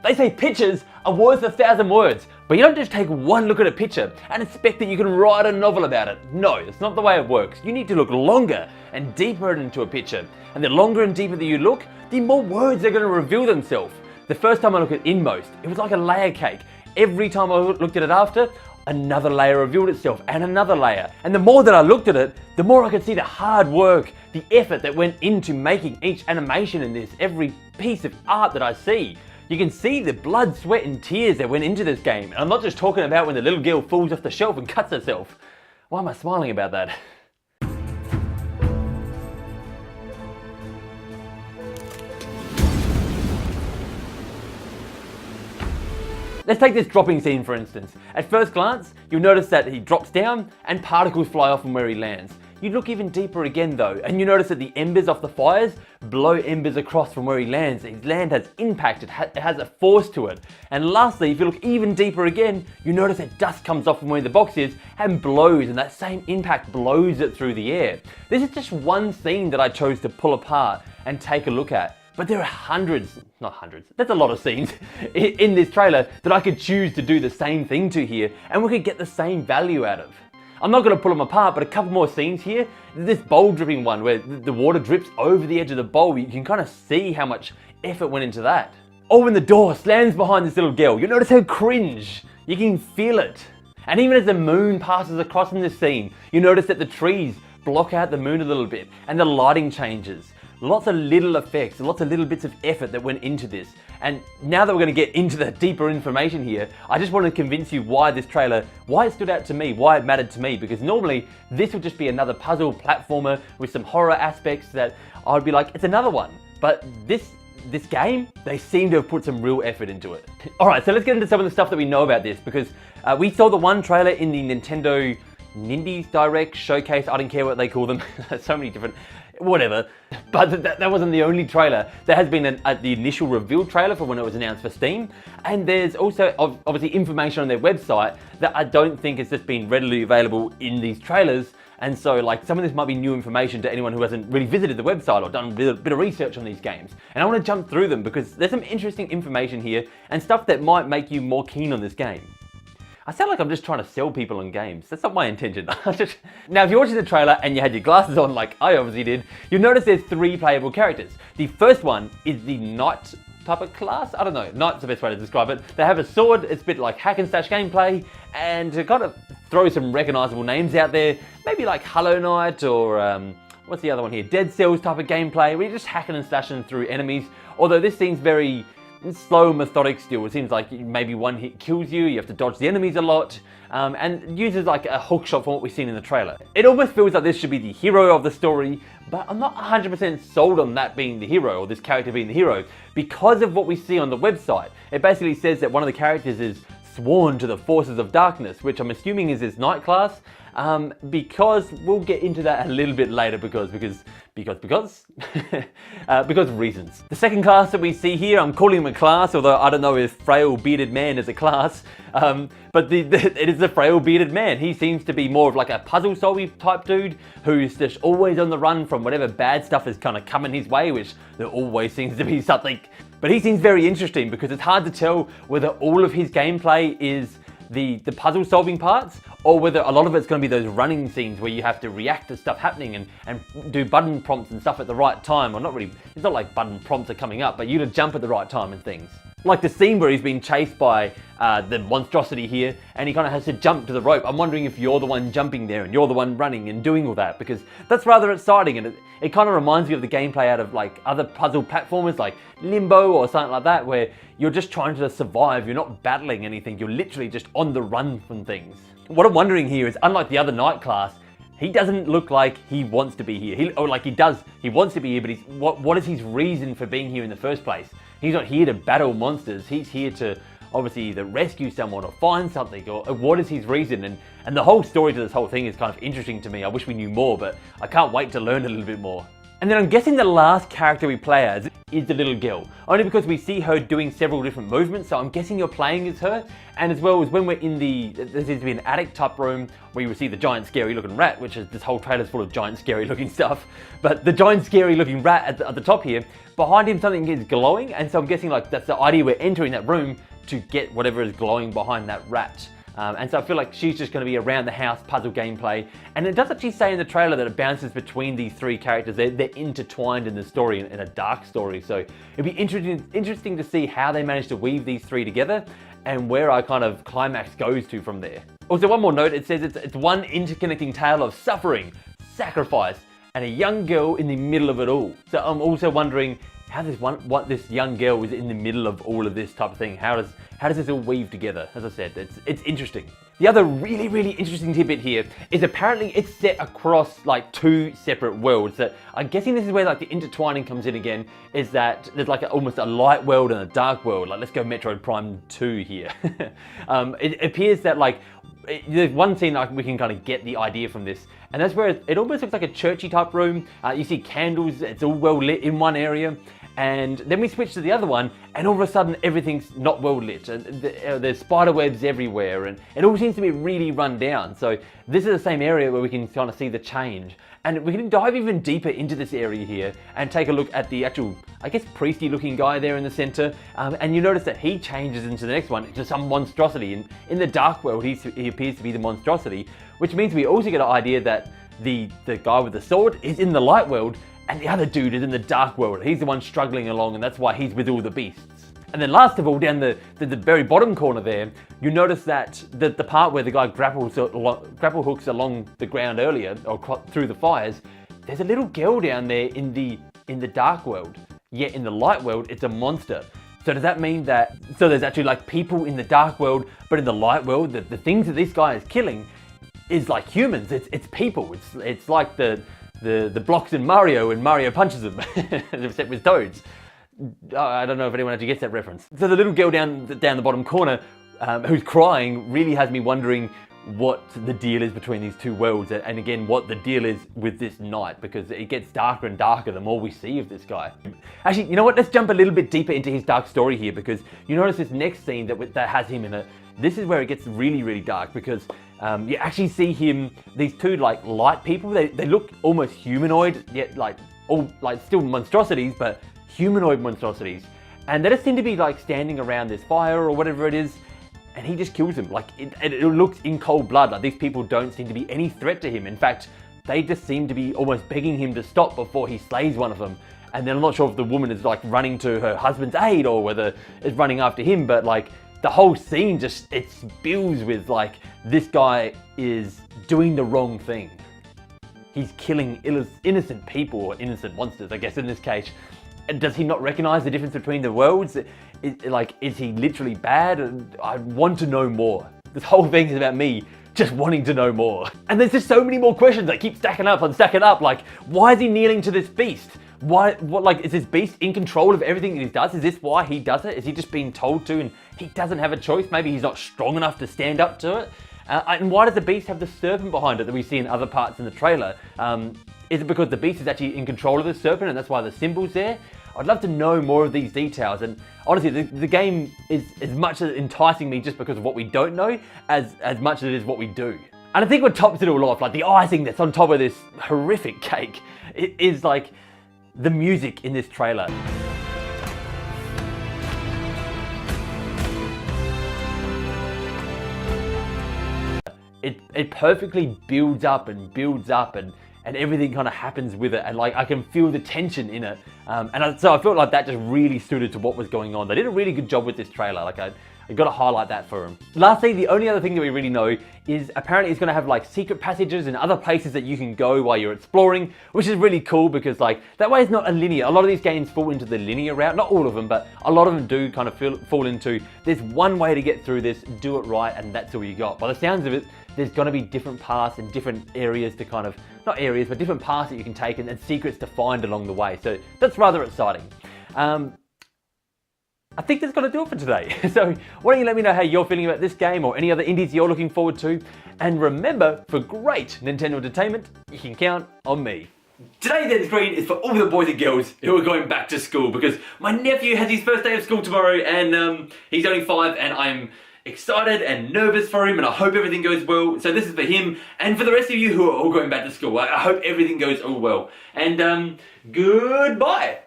They say pictures are worth 1,000 words, but you don't just take one look at a picture and expect that you can write a novel about it. No, that's not the way it works. You need to look longer and deeper into a picture. And the longer and deeper that you look, the more words are going to reveal themselves. The first time I looked at Inmost, it was like a layer cake. Every time I looked at it after, another layer revealed itself and another layer. And the more that I looked at it, the more I could see the hard work, the effort that went into making each animation in this, every piece of art that I see. You can see the blood, sweat and tears that went into this game. And I'm not just talking about when the little girl falls off the shelf and cuts herself. Why am I smiling about that? Let's take this dropping scene for instance. At first glance, you'll notice that he drops down and particles fly off from where he lands. You look even deeper again though, and you notice that the embers off the fires blow embers across from where he lands. His land has impact, it has a force to it. And lastly, if you look even deeper again, you notice that dust comes off from where the box is and blows, and that same impact blows it through the air. This is just one scene that I chose to pull apart and take a look at. But there are hundreds, not hundreds, that's a lot of scenes in this trailer that I could choose to do the same thing to here, and we could get the same value out of. I'm not going to pull them apart, but a couple more scenes here. This bowl dripping one where the water drips over the edge of the bowl, you can kind of see how much effort went into that. Oh, when the door slams behind this little girl, you notice her cringe. You can feel it. And even as the moon passes across in this scene, you notice that the trees block out the moon a little bit and the lighting changes. Lots of little effects, lots of little bits of effort that went into this. And now that we're going to get into the deeper information here, I just want to convince you why this trailer, why it stood out to me, why it mattered to me. Because normally this would just be another puzzle platformer with some horror aspects that I'd be like, it's another one. But this game, they seem to have put some real effort into it. Alright, so let's get into some of the stuff that we know about this, because we saw the one trailer in the Nintendo Nindies Direct Showcase, I don't care what they call them, so many different, whatever. But that wasn't the only trailer. There has been the initial reveal trailer for when it was announced for Steam, and there's also obviously information on their website that I don't think has just been readily available in these trailers. And so like some of this might be new information to anyone who hasn't really visited the website or done a bit of research on these games. And I want to jump through them because there's some interesting information here and stuff that might make you more keen on this game. I sound like I'm just trying to sell people on games. That's not my intention. Now, if you're watching the trailer and you had your glasses on like I obviously did, you'll notice there's 3 playable characters. The first one is the knight type of class. I don't know, knight's the best way to describe it. They have a sword, it's a bit like hack and slash gameplay, and to kind of throw some recognizable names out there, maybe like Hollow Knight or what's the other one here? Dead Cells type of gameplay, where you're just hacking and slashing through enemies. Although this seems very slow, methodic still. It seems like maybe one hit kills you, you have to dodge the enemies a lot, and uses like a hook shot from what we've seen in the trailer. It almost feels like this should be the hero of the story, but I'm not 100% sold on that being the hero, or this character being the hero, because of what we see on the website. It basically says that one of the characters is sworn to the forces of darkness, which I'm assuming is his knight class, because we'll get into that a little bit later because reasons. The second class that we see here, I'm calling him a class, although I don't know if frail bearded man is a class, but it is the frail bearded man. He seems to be more of like a puzzle solving type dude who's just always on the run from whatever bad stuff is kind of coming his way, which there always seems to be something. But he seems very interesting because it's hard to tell whether all of his gameplay is the puzzle solving parts, or whether a lot of it's going to be those running scenes where you have to react to stuff happening and do button prompts and stuff at the right time. Or not really, it's not like button prompts are coming up, but you to jump at the right time and things. Like the scene where he's being chased by the monstrosity here, and he kind of has to jump to the rope. I'm wondering if you're the one jumping there and you're the one running and doing all that, because that's rather exciting, and it kind of reminds me of the gameplay out of like other puzzle platformers like Limbo or something like that, where you're just trying to survive, you're not battling anything, you're literally just on the run from things. What I'm wondering here is, unlike the other knight class, he doesn't look like he wants to be here. He wants to be here, but what is his reason for being here in the first place? He's not here to battle monsters, he's here to obviously either rescue someone or find something, or what is his reason? And the whole story to this whole thing is kind of interesting to me. I wish we knew more, but I can't wait to learn a little bit more. And then I'm guessing the last character we play as is the little girl, only because we see her doing several different movements, so I'm guessing you're playing as her. And as well as when we're in there seems to be an attic type room where you see the giant scary looking rat, which is, this whole trailer's full of giant scary looking stuff. But the giant scary looking rat at the top here, behind him something is glowing, and so I'm guessing like that's the idea, we're entering that room to get whatever is glowing behind that rat. And so I feel like she's just going to be around the house puzzle gameplay. And it does actually say in the trailer that it bounces between these three characters. They're intertwined in the story, in a dark story. So it'd be interesting to see how they manage to weave these three together and where our kind of climax goes to from there. Also, one more note, it says it's one interconnecting tale of suffering, sacrifice, and a young girl in the middle of it all. So I'm also wondering how what this young girl is in the middle of all of this type of thing. How does this all weave together? As I said, it's interesting. The other really interesting tidbit here is apparently it's set across like two separate worlds. That I'm guessing this is where like the intertwining comes in again, is that there's like almost a light world and a dark world. Like let's go Metroid Prime 2 here. It appears that like there's one scene like we can kind of get the idea from this, and that's where it almost looks like a churchy type room. You see candles, it's all well lit in one area. And then we switch to the other one, and all of a sudden everything's not well lit. There's spider webs everywhere, and it all seems to be really run down. So this is the same area where we can kind of see the change. And we can dive even deeper into this area here and take a look at the actual, I guess, priesty looking guy there in the center. And you notice that he changes into the next one, into some monstrosity. And in the dark world, he appears to be the monstrosity, which means we also get an idea that the guy with the sword is in the light world, and the other dude is in the dark world. He's the one struggling along, and that's why he's with all the beasts. And then last of all, down the very bottom corner there, you notice that the part where the guy grapple hooks along the ground earlier, or through the fires, there's a little girl down there in the dark world. Yet in the light world, it's a monster. So does that mean that, so there's actually like people in the dark world, but in the light world, the things that this guy is killing is like humans, it's people. It's like the blocks in Mario when Mario punches them, except with toads. I don't know if anyone actually gets that reference. So the little girl down the bottom corner who's crying really has me wondering what the deal is between these two worlds, and again what the deal is with this night, because it gets darker and darker the more we see of this guy. Actually, you know what, let's jump a little bit deeper into his dark story here, because you notice this next scene that has him in it. This is where it gets really dark, because you actually see these two like light people. They look almost humanoid, yet like still monstrosities, but humanoid monstrosities. And they just seem to be like standing around this fire or whatever it is, and he just kills them. Like it looks in cold blood. Like these people don't seem to be any threat to him. In fact, they just seem to be almost begging him to stop before he slays one of them. And then I'm not sure if the woman is like running to her husband's aid or whether it's running after him, but like the whole scene just, it spills with like, this guy is doing the wrong thing. He's killing innocent people, or innocent monsters, I guess in this case. And does he not recognize the difference between the worlds? Is he literally bad? I want to know more. This whole thing is about me just wanting to know more. And there's just so many more questions that keep stacking up and stacking up. Like, why is he kneeling to this beast? Is this beast in control of everything that he does? Is this why he does it? Is he just being told to and he doesn't have a choice? Maybe he's not strong enough to stand up to it? And why does the beast have the serpent behind it that we see in other parts in the trailer? Is it because the beast is actually in control of the serpent and that's why the symbol's there? I'd love to know more of these details, and honestly the game is as much as enticing me just because of what we don't know as much as it is what we do. And I think what tops it all off, like the icing that's on top of this horrific cake, it is like the music in this trailer. It perfectly builds up and everything kind of happens with it, and like I can feel the tension in it, so I felt like that just really suited to what was going on. They did a really good job with this trailer. Like I got to highlight that for them. Lastly, the only other thing that we really know is apparently it's going to have like secret passages and other places that you can go while you're exploring, which is really cool because like that way it's not a linear. A lot of these games fall into the linear route, not all of them, but a lot of them do kind of fall into there's one way to get through this, do it right, and that's all you got. By the sounds of it, there's going to be different paths and different areas to kind of, not areas, but different paths that you can take and secrets to find along the way. So that's rather exciting. I think that's going to do it for today. So why don't you let me know how you're feeling about this game or any other indies you're looking forward to. And remember, for great Nintendo entertainment, you can count on me. Today's end screen is for all the boys and girls who are going back to school, because my nephew has his first day of school tomorrow, and he's only 5, and I'm excited and nervous for him, and I hope everything goes well. So this is for him, and for the rest of you who are all going back to school, I hope everything goes all well. And goodbye.